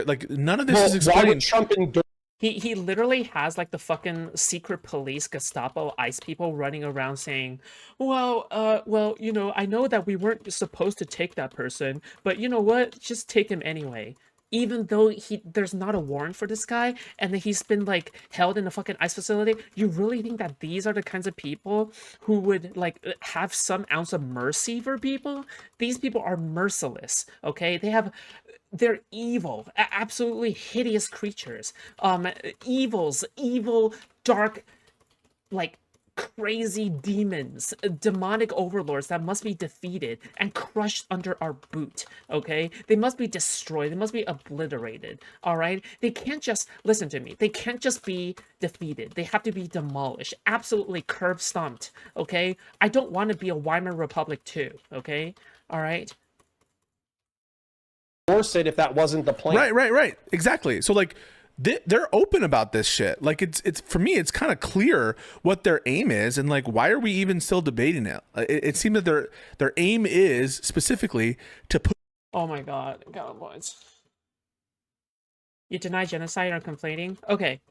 Like none of this is Why would explained. Trump endorse? He literally has like the fucking secret police, Gestapo, ICE people running around saying, well, you know, I know that we weren't supposed to take that person, but you know what? Just take him anyway. Even though there's not a warrant for this guy, and that he's been like held in a fucking ICE facility, you really think that these are the kinds of people who would like have some ounce of mercy for people? These people are merciless, okay? They're evil, absolutely hideous creatures. Evil, dark, like crazy demons, demonic overlords that must be defeated and crushed under our boot, okay? They must be destroyed. They must be obliterated, all right? They can't just, listen to me, they can't just be defeated. They have to be demolished, absolutely curb stomped, okay? I don't want to be a Weimar Republic too, okay? All right? It if that wasn't the plan. Right. Exactly. So like they're open about this shit. Like it's for me, it's kind of clear what their aim is, and like why are we even still debating it? It seems that their aim is specifically to put. Oh my God, boys. You deny genocide or complaining? Okay,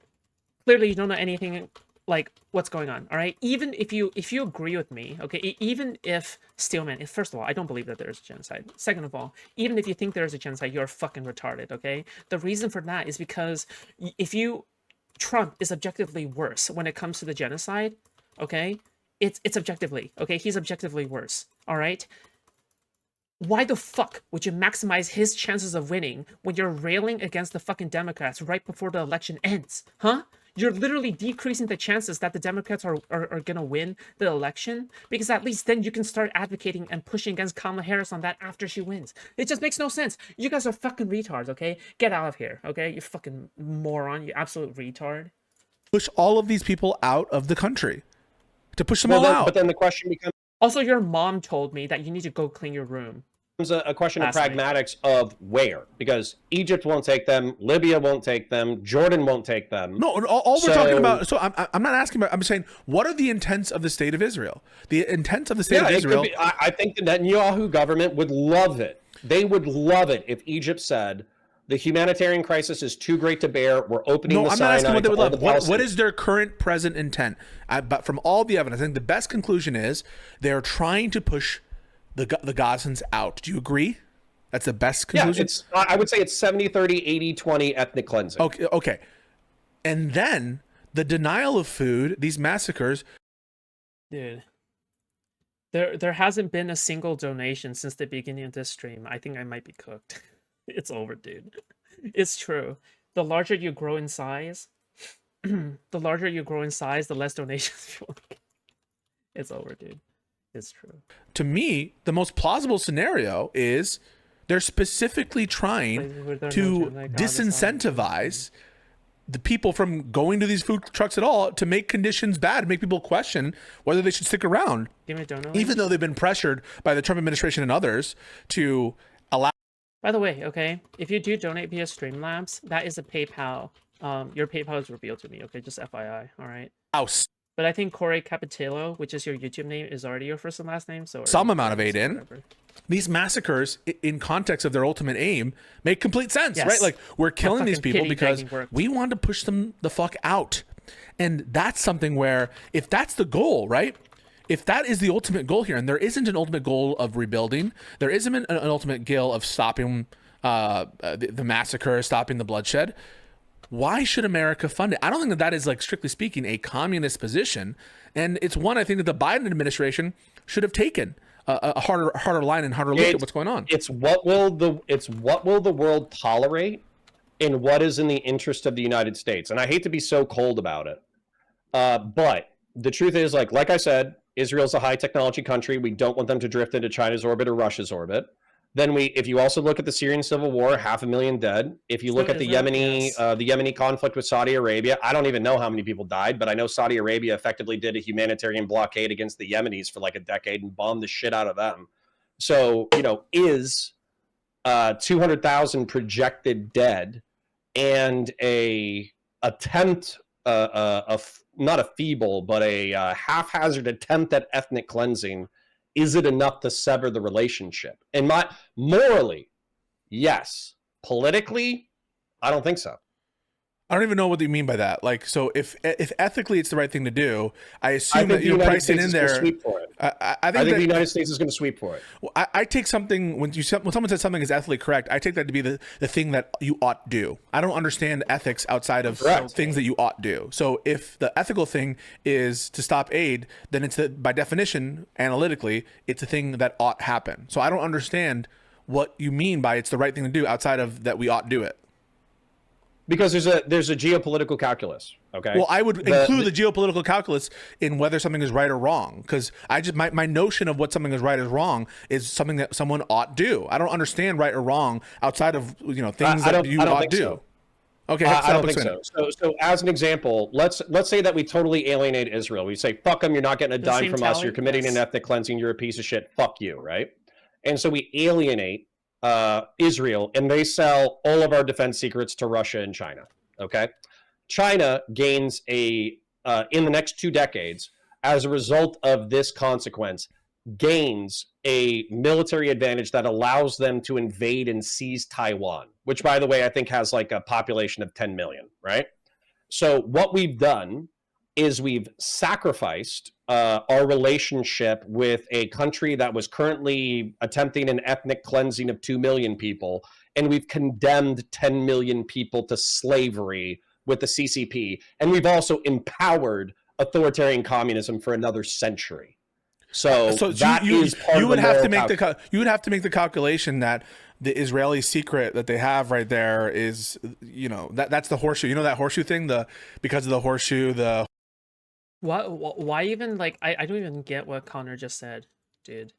clearly you don't know anything like what's going on, all right? Even if you agree with me, okay, even if Steelman, first of all, I don't believe that there's a genocide. Second of all, even if you think there's a genocide, you're fucking retarded, okay? The reason for that is because Trump is objectively worse when it comes to the genocide, okay? It's objectively, okay? He's objectively worse, all right? Why the fuck would you maximize his chances of winning when you're railing against the fucking Democrats right before the election ends, huh? You're literally decreasing the chances that the Democrats are gonna win the election, because at least then you can start advocating and pushing against Kamala Harris on that after she wins. It just makes no sense. You guys are fucking retards, okay? Get out of here, okay? You fucking moron, you absolute retard. Push all of these people out of the country. To push them all out. But then the question becomes... Also, your mom told me that you need to go clean your room. A question of pragmatics of where, because Egypt won't take them, Libya won't take them, Jordan won't take them. No, all we're talking about. So I'm not asking about. I'm saying, what are the intents of the state of Israel? The intent of the state of Israel. I think the Netanyahu government would love it. They would love it if Egypt said the humanitarian crisis is too great to bear. We're opening the Sinai. No, I'm not asking what they would love. What is their current present intent? But from all the evidence, I think the best conclusion is they're trying to push the Gazans out. Do you agree? That's the best conclusion? Yeah, I would say it's 70-30, 80-20 ethnic cleansing. Okay. And then the denial of food, these massacres. Dude, there hasn't been a single donation since the beginning of this stream. I think I might be cooked. It's over, dude. It's true. The larger you grow in size, the less donations you want. It's over, dude. It's true. To me, the most plausible scenario is they're specifically trying to disincentivize the people from going to these food trucks at all, to make conditions bad, make people question whether they should stick around. Give me a donut. Even though they've been pressured by the Trump administration and others to allow. By the way, okay, if you do donate via Streamlabs, that is a PayPal. Your PayPal is revealed to me, okay? Just FYI, all right? House. But I think Corey Capitello, which is your YouTube name, is already your first and last name. So some amount of aid in. These massacres, in context of their ultimate aim, make complete sense, yes. Right? Like, we're killing these people because we want to push them the fuck out. And that's something where, if that's the goal, right? If that is the ultimate goal here, and there isn't an ultimate goal of rebuilding, there isn't an ultimate goal of stopping the massacre, stopping the bloodshed, why should America fund it? I don't think that is, like, strictly speaking, a communist position, and it's one I think that the Biden administration should have taken a harder line and harder look at what's going on. It's what will the world tolerate, and what is in the interest of the United States. And I hate to be so cold about it, but the truth is, like I said, Israel's a high technology country. We don't want them to drift into China's orbit or Russia's orbit. Then if you also look at the Syrian civil war, 500,000 dead. If you look at the Yemeni conflict with Saudi Arabia, I don't even know how many people died, but I know Saudi Arabia effectively did a humanitarian blockade against the Yemenis for like a decade and bombed the shit out of them. So, is 200,000 projected dead and a attempt, not a feeble, but a haphazard attempt at ethnic cleansing, is it enough to sever the relationship? And morally, yes. Politically, I don't think so. I don't even know what you mean by that. Like, so if ethically it's the right thing to do, I assume that you're United pricing States in there. Sweep for it. I think the United States is going to sweep for it. Well, I take something when someone says something is ethically correct, I take that to be the thing that you ought do. I don't understand ethics outside of things that you ought do. So if the ethical thing is to stop aid, then it's by definition, analytically, it's a thing that ought happen. So I don't understand what you mean by it's the right thing to do outside of that we ought do it. Because there's a geopolitical calculus. Okay. Well, I would include the geopolitical calculus in whether something is right or wrong, because my notion of what something is right or wrong is something that someone ought do. I don't understand right or wrong outside of things that you ought do. So. Okay, I don't think so. So as an example, let's say that we totally alienate Israel. We say, fuck them, you're not getting a dime from us. You're committing an ethnic cleansing. You're a piece of shit. Fuck you, right? And so we alienate Israel, and they sell all of our defense secrets to Russia and China. Okay, China gains in the next 2 decades, as a result of this consequence, gains a military advantage that allows them to invade and seize Taiwan, which, by the way, I think has like a population of 10 million, right? So what we've done is we've sacrificed our relationship with a country that was currently attempting an ethnic cleansing of 2 million people, and we've condemned 10 million people to slavery with the CCP, and we've also empowered authoritarian communism for another century. So that is part you would of have to make you would have to make the calculation that the Israeli secret that they have right there is, that's the horseshoe. You know that horseshoe thing, because of the horseshoe, why even, like, I don't even get what Connor just said, dude.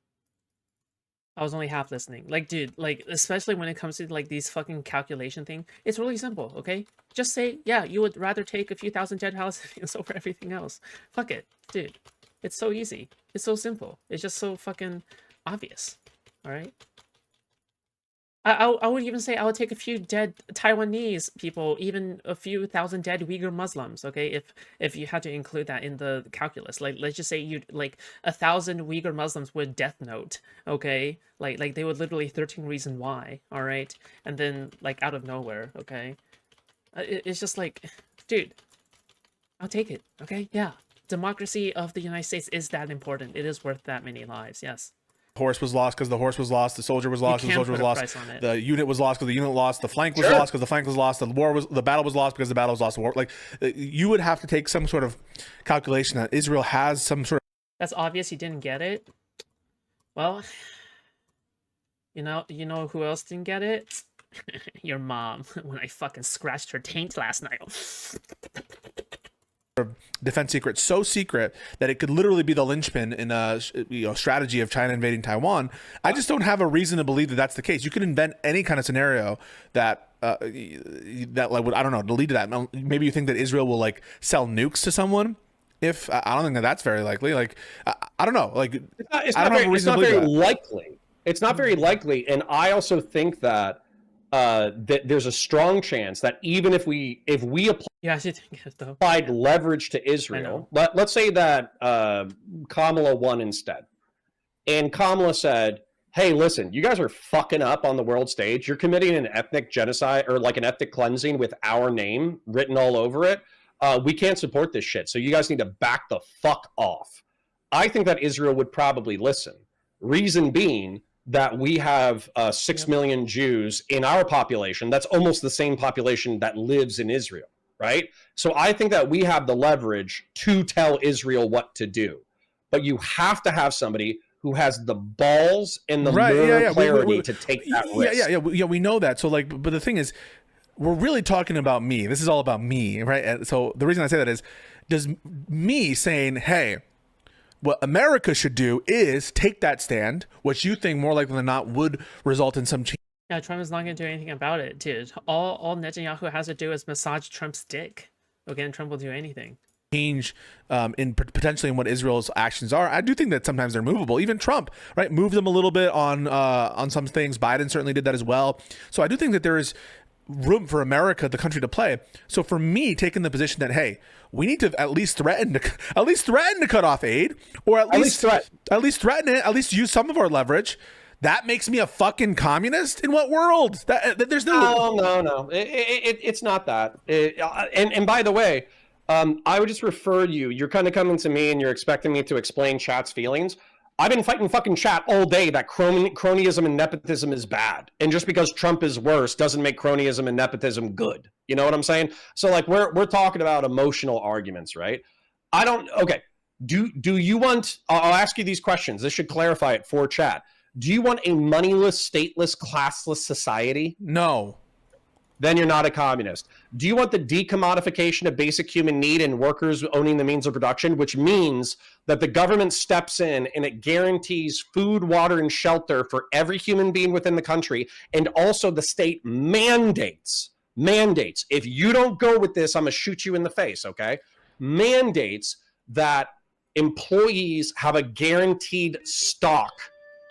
I was only half listening. Like, dude, like, especially when it comes to like these fucking calculation thing, it's really simple, okay? Just say, yeah, you would rather take a few thousand dead Palestinians over everything else. Fuck it, dude. It's so easy. It's so simple. It's just so fucking obvious. All right. I would even say I would take a few dead Taiwanese people, even a few thousand dead Uyghur Muslims, okay? If you had to include that in the calculus. Like, let's just say you'd, like, 1,000 Uyghur Muslims would death note, okay? Like they would literally 13 reason why, all right? And then, like, out of nowhere, okay? It's just like, dude, I'll take it, okay? Yeah. Democracy of the United States is that important. It is worth that many lives, yes. Horse was lost because the horse was lost. The soldier was lost because the soldier was lost. The unit was lost because the unit lost. The flank was lost because the flank was lost. The battle was lost because the battle was lost. The war, like, you would have to take some sort of calculation that Israel has some sort of. That's obvious. You didn't get it. Well, you know who else didn't get it? Your mom. When I fucking scratched her taint last night. Defense secret, so secret that it could literally be the linchpin in a strategy of China invading Taiwan. I just don't have a reason to believe that that's the case. You could invent any kind of scenario that like would, I don't know, to lead to that. Maybe you think that Israel will like sell nukes to someone. If I don't think that that's very likely. Like I don't know. Like it's not very likely. It's not very likely, and I also think that that there's a strong chance that even if we applied leverage to Israel, let's say that Kamala won instead, and Kamala said, hey, listen, you guys are fucking up on the world stage. You're committing an ethnic genocide or like an ethnic cleansing with our name written all over it. We can't support this shit, so you guys need to back the fuck off. I think that Israel would probably listen. Reason being that we have 6 million Jews in our population. That's almost the same population that lives in Israel, right? So I think that we have the leverage to tell Israel what to do. But you have to have somebody who has the balls and the moral clarity to take that risk. Yeah, we know that. So, like, but the thing is, we're really talking about me. This is all about me, right? And so the reason I say that is, does me saying, hey, what America should do is take that stand, which you think more likely than not would result in some change. Yeah, Trump is not going to do anything about it, dude. All Netanyahu has to do is massage Trump's dick. Okay, and Trump will do anything. Change potentially in what Israel's actions are. I do think that sometimes they're movable. Even Trump, right, moved them a little bit on some things. Biden certainly did that as well. So I do think that there is room for America, the country, to play. So for me, taking the position that, hey, we need to at least threaten to cut off aid, or at least threaten it, at least use some of our leverage. That makes me a fucking communist? In what world? There's no... No. It's not that. And by the way, I would just refer you. You're kind of coming to me and you're expecting me to explain chat's feelings. I've been fighting fucking chat all day that cronyism and nepotism is bad. And just because Trump is worse doesn't make cronyism and nepotism good. You know what I'm saying? So like we're talking about emotional arguments, right? Okay. Do you want, I'll ask you these questions. This should clarify it for chat. Do you want a moneyless, stateless, classless society? No. Then you're not a communist. Do you want the decommodification of basic human need and workers owning the means of production, which means that the government steps in and it guarantees food, water, and shelter for every human being within the country, and also the state mandates, if you don't go with this, I'm going to shoot you in the face, okay? Mandates that employees have a guaranteed stock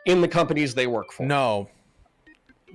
in the companies they work for. No.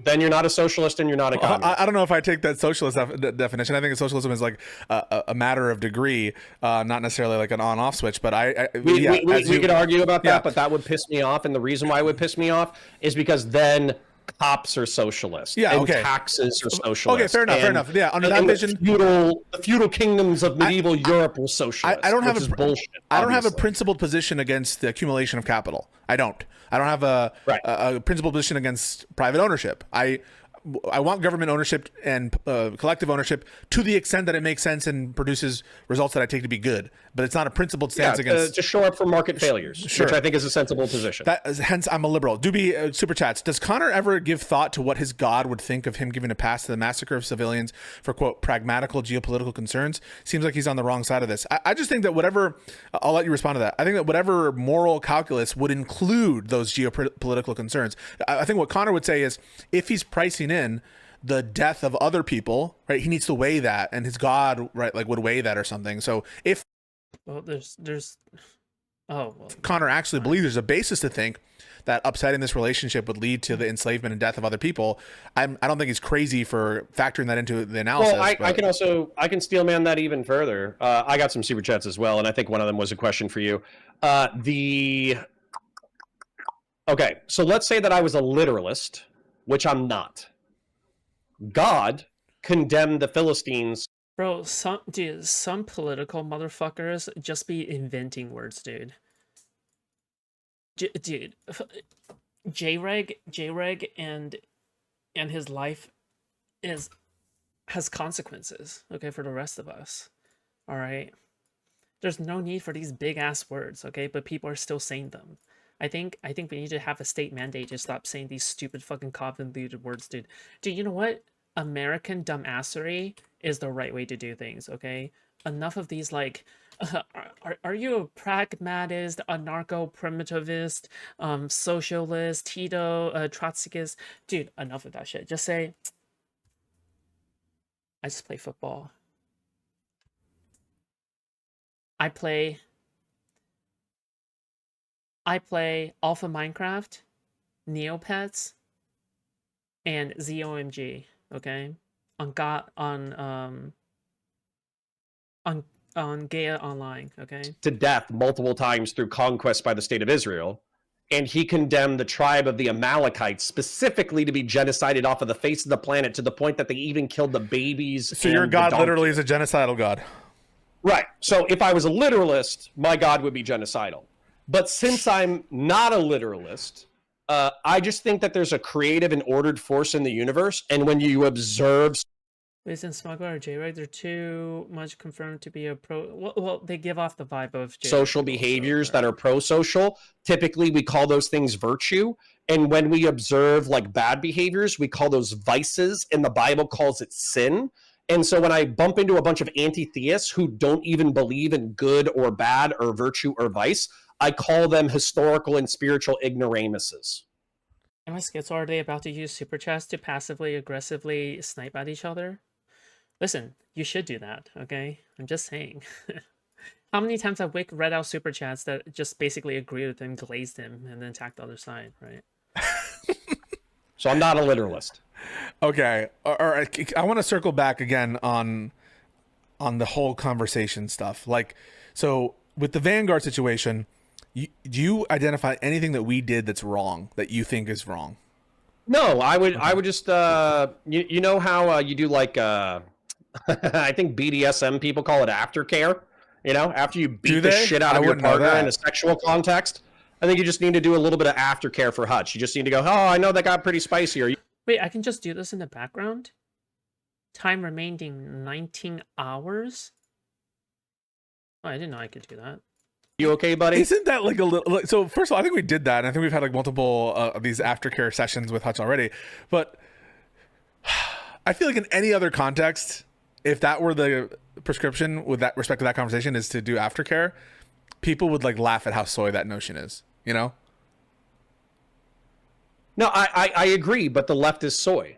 Then you're not a socialist and you're not a communist. I don't know if I take that socialist definition. I think socialism is like a matter of degree, not necessarily like an on-off switch. But we could argue about that, but that would piss me off. And the reason why it would piss me off is because then cops are socialists. Yeah, and okay. Taxes are socialist. Okay, fair enough. Yeah, under that vision, the feudal kingdoms of medieval Europe were socialist. I don't have bullshit. I don't have a principled position against the accumulation of capital. I don't have a principled position against private ownership. I want government ownership and collective ownership to the extent that it makes sense and produces results that I take to be good. But it's not a principled stance against... to show up for market failures, which I think is a sensible position. Hence, I'm a liberal. Doobie Super Chats. Does Connor ever give thought to what his God would think of him giving a pass to the massacre of civilians for, quote, pragmatical geopolitical concerns? Seems like he's on the wrong side of this. I just think that whatever... I'll let you respond to that. I think that whatever moral calculus would include those geopolitical concerns. I think what Connor would say is, if he's pricing in the death of other people, right, he needs to weigh that, and his God, right, like would weigh that or something. So if Connor actually believes there's a basis to think that upsetting this relationship would lead to the enslavement and death of other people, I don't think he's crazy for factoring that into the analysis. Well, I can steel man that even further. I got some super chats as well, and I think one of them was a question for you. Okay, so let's say that I was a literalist, which I'm not. God condemned the Philistines. Bro, some political motherfuckers just be inventing words, dude. Dude, J-Reg and his life has consequences, okay, for the rest of us. All right? There's no need for these big ass words, okay? But people are still saying them. I think we need to have a state mandate to stop saying these stupid fucking convoluted words, dude. Dude, you know what? American dumbassery is the right way to do things, okay? Enough of these, like, are you a pragmatist, anarcho-primitivist, socialist, Tito, Trotskyist? Dude, enough of that shit. Just say, I just play football. I play Alpha Minecraft, Neopets, and ZOMG, okay? On Gaia Online, okay? To death multiple times through conquest by the state of Israel. And he condemned the tribe of the Amalekites specifically to be genocided off of the face of the planet to the point that they even killed the babies. So your God literally is a genocidal God. Right. So if I was a literalist, my God would be genocidal. But since I'm not a literalist, I just think that there's a creative and ordered force in the universe. And when you observe... Isn't Smuggler or J-Reg, they're too much confirmed to be a pro... Well, they give off the vibe of... social behaviors that are pro-social. Typically, we call those things virtue. And when we observe like bad behaviors, we call those vices. And the Bible calls it sin. And so when I bump into a bunch of anti-theists who don't even believe in good or bad or virtue or vice, I call them historical and spiritual ignoramuses. Am I schizo? Are they about to use super chats to passively aggressively snipe at each other? Listen, you should do that, okay? I'm just saying. How many times have Wick read out super chats that just basically agreed with him, glazed him, and then attacked the other side, right? So I'm not a literalist. Okay. All right. I want to circle back again on the whole conversation stuff. Like, so with the Vanguard situation, Do you identify anything that we did that's wrong that you think is wrong? No, I would just you know how you do like I think BDSM people call it aftercare. You know, after you beat the shit out of your partner in a sexual context, I think you just need to do a little bit of aftercare for Hutch. You just need to go, oh, I know that got pretty spicy. Wait, I can just do this in the background? Time remaining 19 hours? Oh, I didn't know I could do that. You okay, buddy? Isn't that like a little... So, first of all, I think we did that. And I think we've had like multiple of these aftercare sessions with Hutch already. But I feel like in any other context, if that were the prescription with that respect to that conversation is to do aftercare, people would like laugh at how soy that notion is, you know? No, I agree, but the left is soy.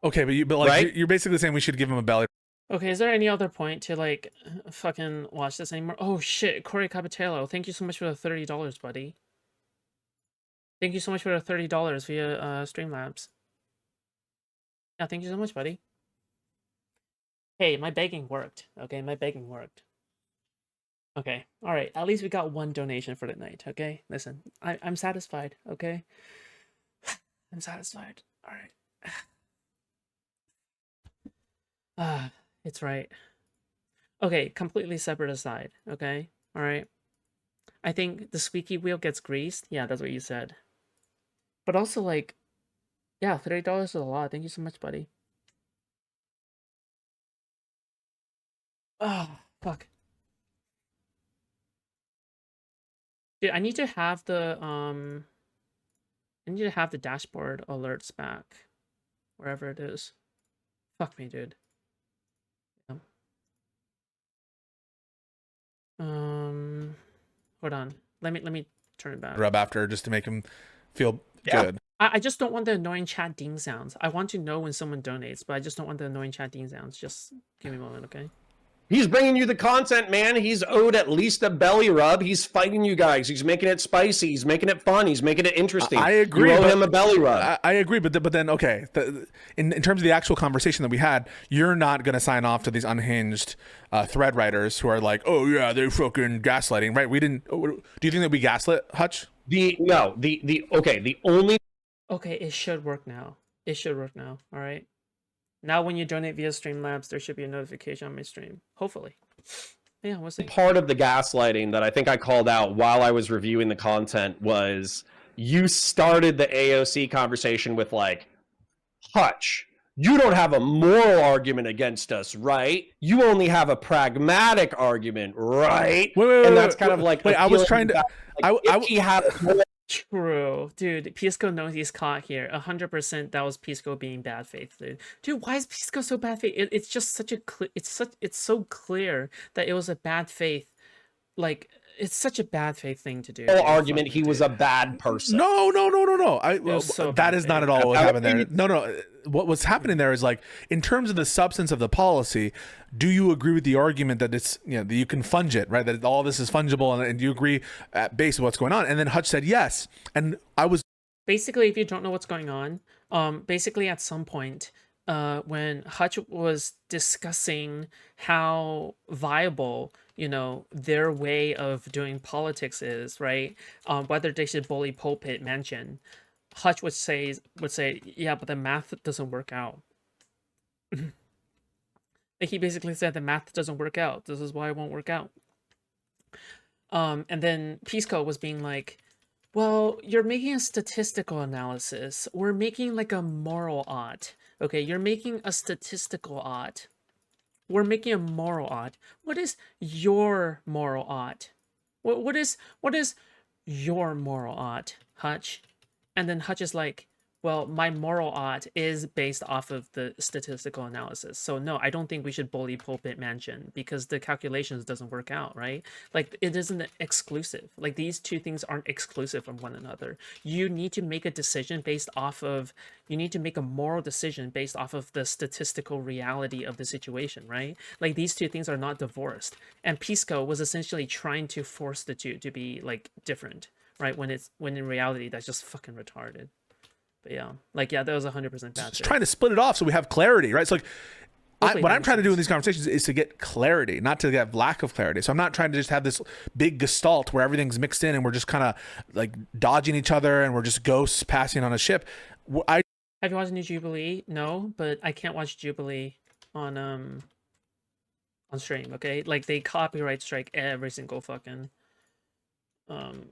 Okay, but like right? You're basically saying we should give him a belly. Okay, is there any other point to like fucking watch this anymore? Oh shit, Corey Capitello, thank you so much for the $30, buddy. Thank you so much for the $30 via Streamlabs. Yeah, thank you so much, buddy. Hey, my begging worked. Okay, my begging worked. Okay, all right. At least we got one donation for the night. Okay, listen, I'm satisfied. Okay, I'm satisfied. All right. It's right. Okay, completely separate aside. Okay, all right. I think the squeaky wheel gets greased. Yeah, that's what you said. But also, like, yeah, $30 is a lot. Thank you so much, buddy. Oh, fuck. Dude, I need to have the dashboard alerts back. Wherever it is. Fuck me, dude. Yeah. Hold on. Let me turn it back. Rub after just to make him feel good. I just don't want the annoying chat ding sounds. I want to know when someone donates, but I just don't want the annoying chat ding sounds. Just give me a moment, okay? He's bringing you the content, man. He's owed at least a belly rub. He's fighting you guys. He's making it spicy. He's making it fun. He's making it interesting. I agree. You owe him a belly rub. I agree, but then okay. In terms of the actual conversation that we had, you're not going to sign off to these unhinged thread writers who are like, oh yeah, they're fucking gaslighting, right? We didn't. Do you think that we gaslit Hutch? The only. Okay, it should work now. It should work now. All right. Now, when you donate via Streamlabs, there should be a notification on my stream. Hopefully. Yeah, we'll see. Part of the gaslighting that I think I called out while I was reviewing the content was you started the AOC conversation with like, Hutch, you don't have a moral argument against us, right? You only have a pragmatic argument, right? Wait, and that's kind of like... Wait, I was trying to... he had True, dude. Pisco knows he's caught here. 100%. That was Pisco being bad faith, dude. Dude, why is Pisco so bad faith? It's just such a it's so clear that it was a bad faith. Like, it's such a bad faith thing to do. Argument he was a bad person. No. That is not at all what happened there. No. What was happening there is like, in terms of the substance of the policy, do you agree with the argument that it's, you know, that you can funge it, right? That all this is fungible, and do you agree based on what's going on? And then Hutch said yes, and I was basically, if you don't know what's going on, basically at some point, when Hutch was discussing how viable, you know, their way of doing politics is, right? Whether they should bully Pulpit mention, Hutch would say, yeah, but the math doesn't work out. Like, he basically said the math doesn't work out. This is why it won't work out. And then Pisco was being like, well, you're making a statistical analysis. We're making like a moral ought. Okay, you're making a statistical ought. We're making a moral ought. What is your moral ought? What is your moral ought, Hutch? And then Hutch is like, well, my moral ought is based off of the statistical analysis. So no, I don't think we should bully Pulpit Mansion because the calculations doesn't work out, right? Like, it isn't exclusive. Like, these two things aren't exclusive from one another. You need to make a decision based off of, you need to make a moral decision based off of the statistical reality of the situation, right? Like, these two things are not divorced. And Pisco was essentially trying to force the two to be like different, right? When in reality, that's just fucking retarded. But yeah, like, yeah, that was 100% bad. Just trying to split it off so we have clarity, right? So like, what I'm trying to do in these conversations is to get clarity, not to have lack of clarity. So I'm not trying to just have this big gestalt where everything's mixed in and we're just kind of like dodging each other and we're just ghosts passing on a ship. Have you watched New Jubilee? No, but I can't watch Jubilee on stream. Okay, like they copyright strike every single fucking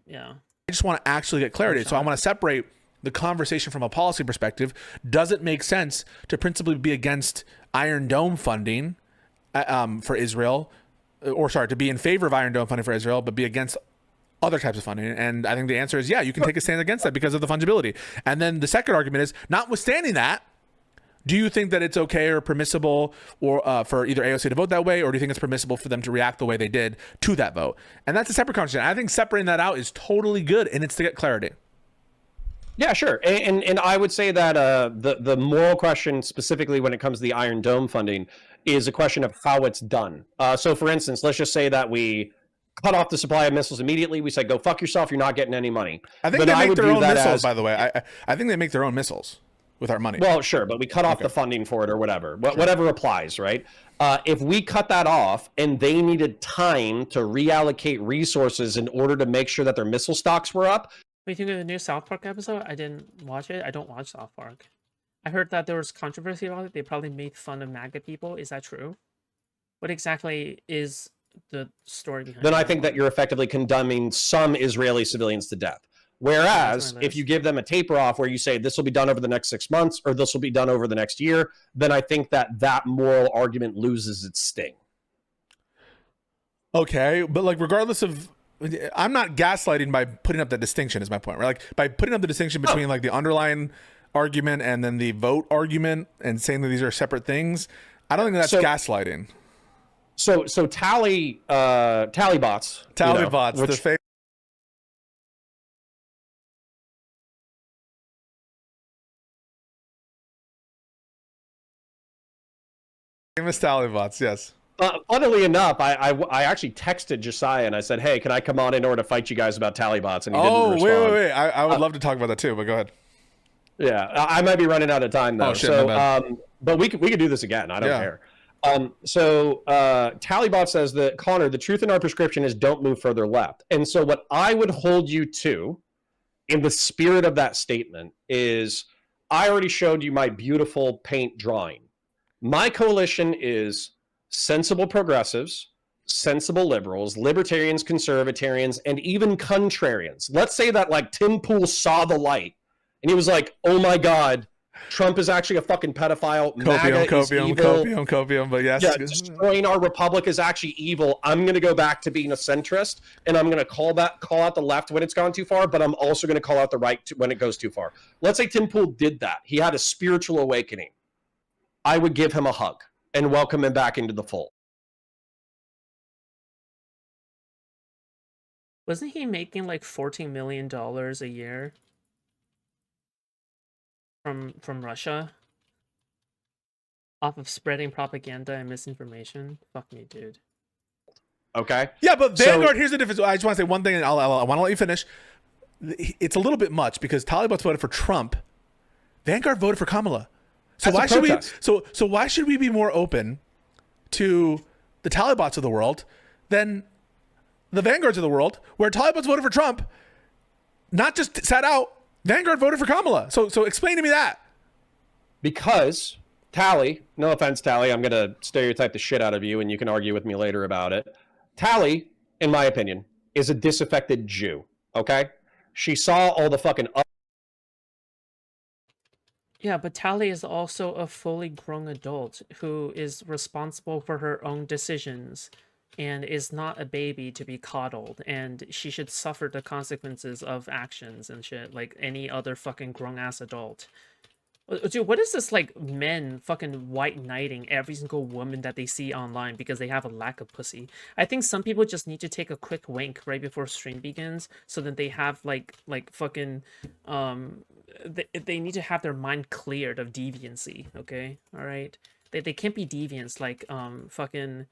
yeah. I just want to actually get clarity. So I want to separate the conversation from a policy perspective. Does it make sense to principally be against Iron Dome funding for Israel, or sorry, to be in favor of Iron Dome funding for Israel, but be against other types of funding? And I think the answer is, yeah, you can take a stand against that because of the fungibility. And then the second argument is, notwithstanding that, do you think that it's okay or permissible or for either AOC to vote that way, or do you think it's permissible for them to react the way they did to that vote? And that's a separate conversation. I think separating that out is totally good, and it's to get clarity. Yeah, sure. And I would say that the moral question, specifically when it comes to the Iron Dome funding, is a question of how it's done. So, for instance, let's just say that we cut off the supply of missiles immediately. We said, go fuck yourself. You're not getting any money. I think they make their own missiles, by the way. I think they make their own missiles with our money. Well, sure, but we cut off the funding for it or whatever. Whatever applies, right? If we cut that off and they needed time to reallocate resources in order to make sure that their missile stocks were up. What do you think of the new South Park episode? I didn't watch it. I don't watch South Park. I heard that there was controversy about it. They probably made fun of MAGA people. Is that true? What exactly is the story behind it? Then I think that you're effectively condemning some Israeli civilians to death. Whereas if you give them a taper off where you say this will be done over the next 6 months or this will be done over the next year, then I think that moral argument loses its sting. Okay, but like regardless of, I'm not gaslighting by putting up that distinction is my point, right? Like by putting up the distinction between like the underlying argument and then the vote argument and saying that these are separate things, I don't think that's gaslighting. So Tallybots, the fake. Famous Tallybots, yes. Funnily enough, I actually texted Josiah and I said, "Hey, can I come on in order to fight you guys about Tallybots?" And he didn't respond. Wait. I would love to talk about that too, but go ahead. Yeah, I might be running out of time though. Oh, shit, my bad. But we could do this again. I don't care. Tallybot says that, Connor, the truth in our prescription is don't move further left. And so what I would hold you to in the spirit of that statement is I already showed you my beautiful paint drawing. My coalition is sensible progressives, sensible liberals, libertarians, conservatarians, and even contrarians. Let's say that like Tim Pool saw the light and he was like, oh my God, Trump is actually a fucking pedophile. Copium, but yes. Yeah, destroying our republic is actually evil. I'm going to go back to being a centrist, and I'm going to call out the left when it's gone too far, but I'm also going to call out the right when it goes too far. Let's say Tim Pool did that. He had a spiritual awakening. I would give him a hug and welcome him back into the fold. Wasn't he making like $14 million a year from Russia off of spreading propaganda and misinformation? Fuck me, dude. Okay. Yeah, but Vanguard, here's the difference. I just want to say one thing, and I want to let you finish. It's a little bit much because Taliban's voted for Trump. Vanguard voted for Kamala. So why should we? So why should we be more open to the Talibots of the world than the Vanguards of the world, where Taliban's voted for Trump, not just sat out? Vanguard voted for Kamala. So explain to me that. Because Tally, no offense, Tally, I'm going to stereotype the shit out of you, and you can argue with me later about it. Tally, in my opinion, is a disaffected Jew. Okay, she saw all the fucking. Yeah, but Tally is also a fully grown adult who is responsible for her own decisions and is not a baby to be coddled, and she should suffer the consequences of actions and shit like any other fucking grown-ass adult. Dude, what is this, like, men fucking white knighting every single woman that they see online because they have a lack of pussy? I think some people just need to take a quick wank right before stream begins so that they have, like fucking, they need to have their mind cleared of deviancy, okay? Alright? They can't be deviants like, fucking,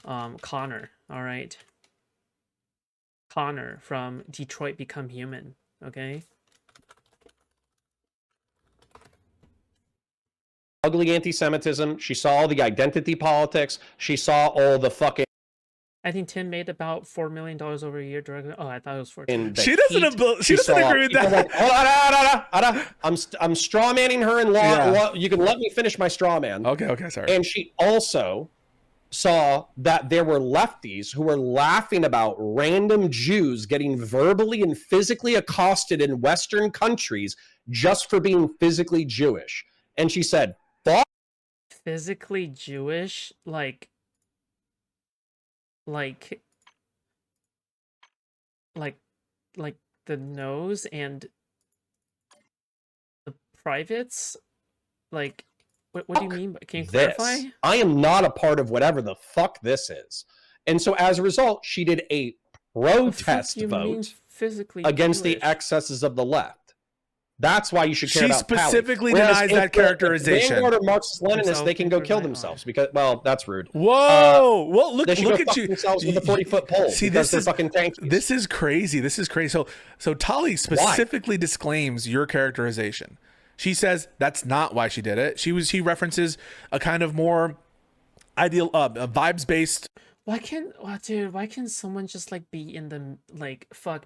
Connor, alright? Connor from Detroit Become Human, okay? ugly anti-Semitism. She saw all the identity politics. She saw all the fucking. I think Tim made about $4 million over a year directly. Oh, I thought it was 14. She doesn't agree with that. Like, I'm straw manning her in law. Yeah. You can let me finish my straw man. Okay, sorry. And she also saw that there were lefties who were laughing about random Jews getting verbally and physically accosted in Western countries just for being physically Jewish. And she said, fuck. Physically Jewish? Like the nose and the privates? Like, what do you mean? Can you clarify? I am not a part of whatever the fuck this is. And so as a result, she did a protest vote against the excesses of the left. That's why you should care about She specifically denies that characterization. Vanguard or Marxist-Leninists, they can go kill themselves because, well, that's rude. Whoa! Well, look at you. Themselves with a 40-foot pole. See, this is fucking tankies. This is crazy. So Tali specifically disclaims your characterization. She says that's not why she did it. She references a kind of more ideal, vibes-based. Why can someone just like be in the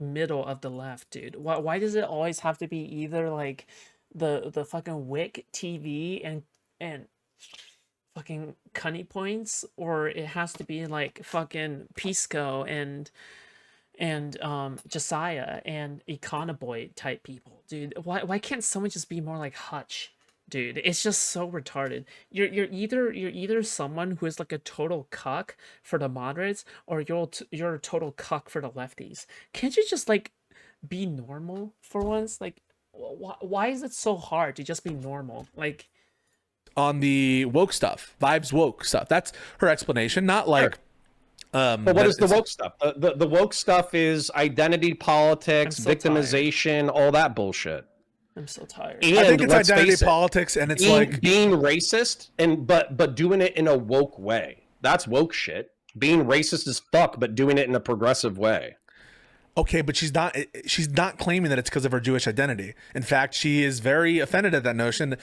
middle of the left, dude? Why does it always have to be either like the fucking Wick TV and fucking Cunny Points, or it has to be like fucking Pisco and Josiah and Econoboy type people, dude? Why can't someone just be more like Hutch? Dude, it's just so retarded. You're either someone who is like a total cuck for the moderates, or you're a total cuck for the lefties. Can't you just like be normal for once? Like, why is it so hard to just be normal? Like, on the woke stuff, vibes woke stuff. That's her explanation. Not like. But what is the woke stuff? The woke stuff is identity politics, victimization, all that bullshit. I'm so tired. And I think it's identity politics, and it's being racist, but doing it in a woke way. That's woke shit. Being racist as fuck, but doing it in a progressive way. Okay, but she's not claiming that it's because of her Jewish identity. In fact, she is very offended at that notion.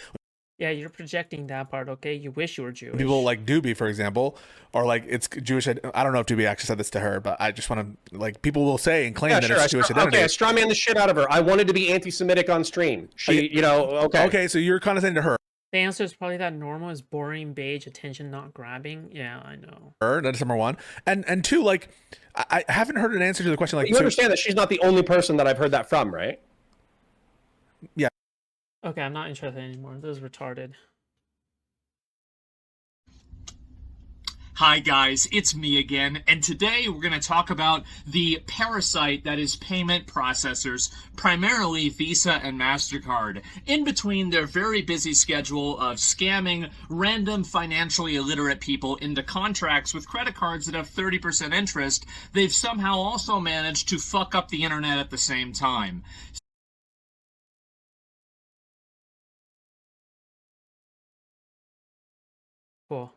Yeah, you're projecting that part, okay? You wish you were Jewish. People like Doobie, for example, or like it's Jewish. I don't know if Doobie actually said this to her, but I just want to, like, people will say and claim that it's Jewish identity. Okay, I straw man the shit out of her. I wanted to be anti-Semitic on stream. Okay. Okay, so you're kind of saying to her. The answer is probably that normal is boring, beige, attention not grabbing. Yeah, I know. That's number one. And two, like, I haven't heard an answer to the question. Like, you understand that she's not the only person that I've heard that from, right? Yeah. Okay, I'm not interested anymore. This is retarded. Hi guys, it's me again, and today we're going to talk about the parasite that is payment processors, primarily Visa and MasterCard, in between their very busy schedule of scamming random financially illiterate people into contracts with credit cards that have 30% interest. They've somehow also managed to fuck up the internet at the same time. Cool.